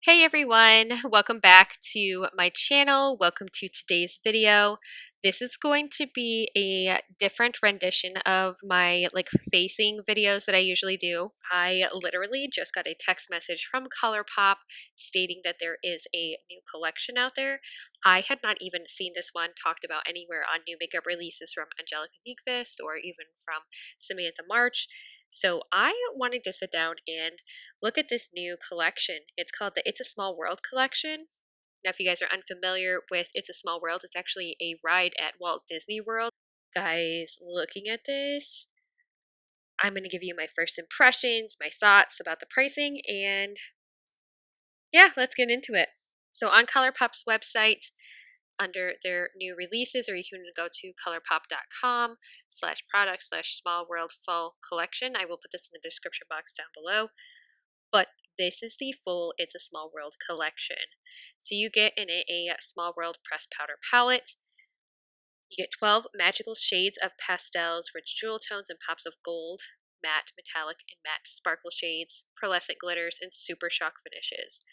Hey everyone, welcome back to my channel. Welcome to today's video. This is going to be a different rendition of my facing videos that I usually do. I literally just got a text message from Colourpop stating that there is a new collection out there. I had not even seen this one talked about anywhere on new makeup releases from Angelica Nyqvist or even from Samantha March. So I wanted to sit down and look at this new collection. It's called the It's a Small World collection. Now, if you guys are unfamiliar with It's a Small World, it's actually a ride at Walt Disney World. Guys, looking at this, I'm going to give you my first impressions, my thoughts about the pricing, and yeah, let's get into it. So on Colourpop's website, under their new releases, or you can go to colourpop.com/product/small world fall collection. I will put this in the description box down below. But this is the full It's a Small World collection. So you get in it a Small World pressed powder palette. You get 12 magical shades of pastels, rich jewel tones, and pops of gold, matte, metallic, and matte sparkle shades, pearlescent glitters, and super shock finishes.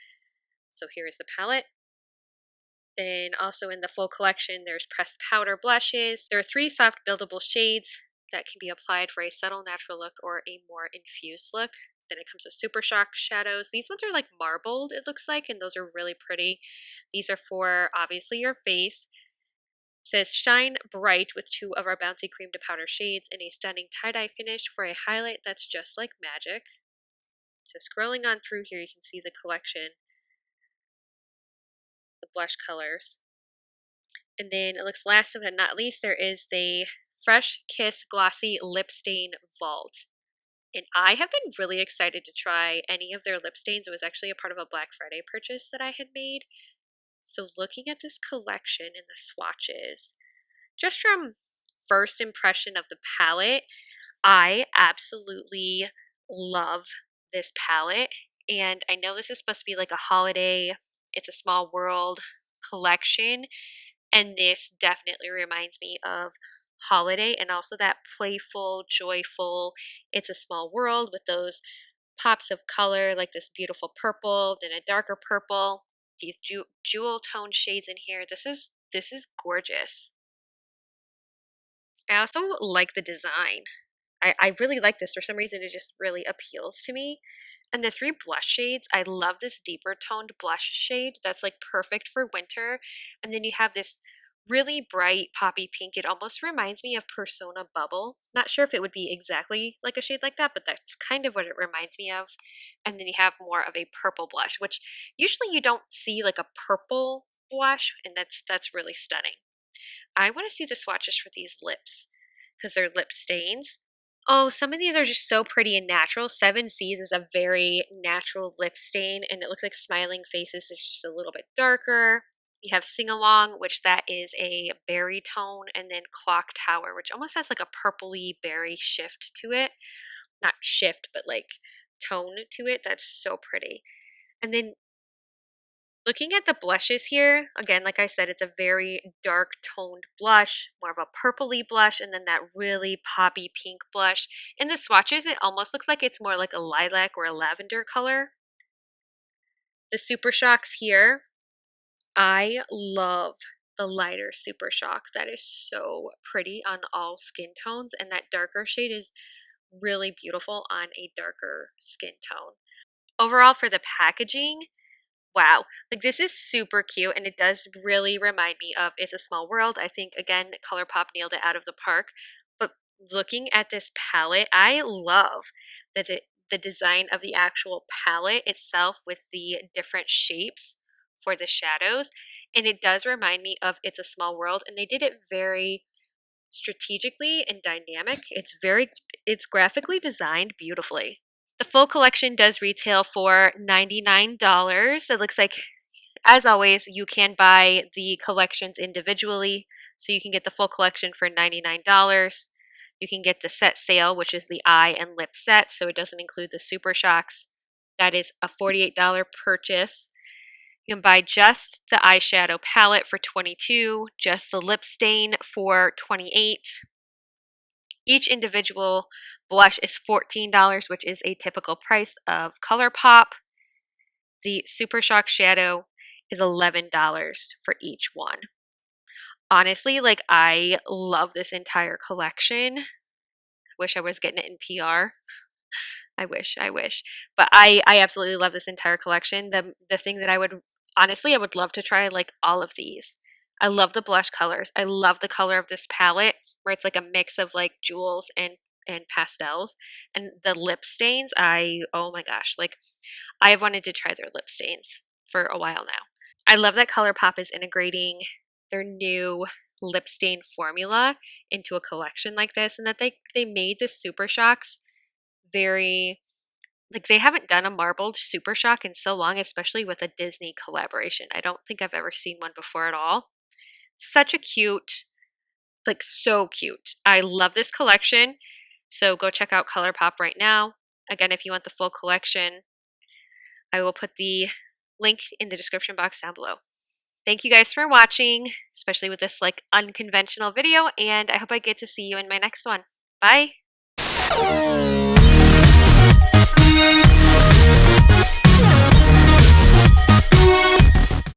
So here is the palette. Then also in the full collection, there's pressed powder blushes. There are 3 soft buildable shades that can be applied for a subtle natural look or a more infused look. Then it comes with Super Shock shadows. These ones are like marbled, it looks like, and those are really pretty. These are for obviously your face. It says shine bright with 2 of our bouncy cream to powder shades in a stunning tie-dye finish for a highlight that's just like magic. So scrolling on through here, you can see the collection, the blush colors. And then it looks last but not least, there is the Fresh Kiss Glossy Lip Stain Vault. And I have been really excited to try any of their lip stains. It was actually a part of a Black Friday purchase that I had made. So looking at this collection and the swatches, just from first impression of the palette, I absolutely love this palette. And I know this is supposed to be like a holiday, It's a Small World collection. And this definitely reminds me of holiday and also that playful, joyful, It's a Small World with those pops of color like this beautiful purple, then a darker purple, these jewel tone shades in here. This is gorgeous. I also like the design. I really like this. For some reason, it just really appeals to me. And the 3 blush shades, I love this deeper toned blush shade that's like perfect for winter. And then you have this really bright poppy pink. It almost reminds me of Persona Bubble. Not sure if it would be exactly like a shade like that, but that's kind of what it reminds me of. And then you have more of a purple blush, which usually you don't see like a purple blush, and that's really stunning. I want to see the swatches for these lips because they're lip stains. Oh, some of these are just so pretty and natural. Seven Seas is a very natural lip stain, and it looks like Smiling Faces is just a little bit darker. You have Sing Along, which that is a berry tone, and then Clock Tower, which almost has like a purpley berry shift to it. Not shift, but like tone to it. That's so pretty. And then looking at the blushes here, again, like I said, it's a very dark toned blush, more of a purpley blush, and then that really poppy pink blush. In the swatches, it almost looks like it's more like a lilac or a lavender color. The Super Shocks here, I love the lighter Super Shock. That is so pretty on all skin tones, and that darker shade is really beautiful on a darker skin tone. Overall, for the packaging, wow, like this is super cute, and it does really remind me of It's a Small World. I think, again, Colourpop nailed it out of the park. But looking at this palette, I love that the design of the actual palette itself with the different shapes for the shadows. And it does remind me of It's a Small World, and they did it very strategically and dynamic. It's graphically designed beautifully. The full collection does retail for $99. It looks like, as always, you can buy the collections individually. So you can get the full collection for $99. You can get the set sale, which is the eye and lip set, so it doesn't include the Super Shocks. That is a $48 purchase. You can buy just the eyeshadow palette for $22, just the lip stain for $28. Each individual blush is $14, which is a typical price of Colourpop. The Super Shock Shadow is $11 for each one. Honestly, like I love this entire collection. Wish I was getting it in PR. I wish. But I absolutely love this entire collection. The thing that I would honestly I would love to try like all of these. I love the blush colors. I love the color of this palette where it's like a mix of like jewels and pastels. And the lip stains, oh my gosh, like I have wanted to try their lip stains for a while now. I love that Colourpop is integrating their new lip stain formula into a collection like this, and that they made the Super Shocks very like they haven't done a marbled Super Shock in so long, especially with a Disney collaboration. I don't think I've ever seen one before at all. Such a cute, like so cute. I love this collection. So go check out Colourpop right now. Again, if you want the full collection, I will put the link in the description box down below. Thank you guys for watching, especially with this like unconventional video, and I hope I get to see you in my next one. Bye!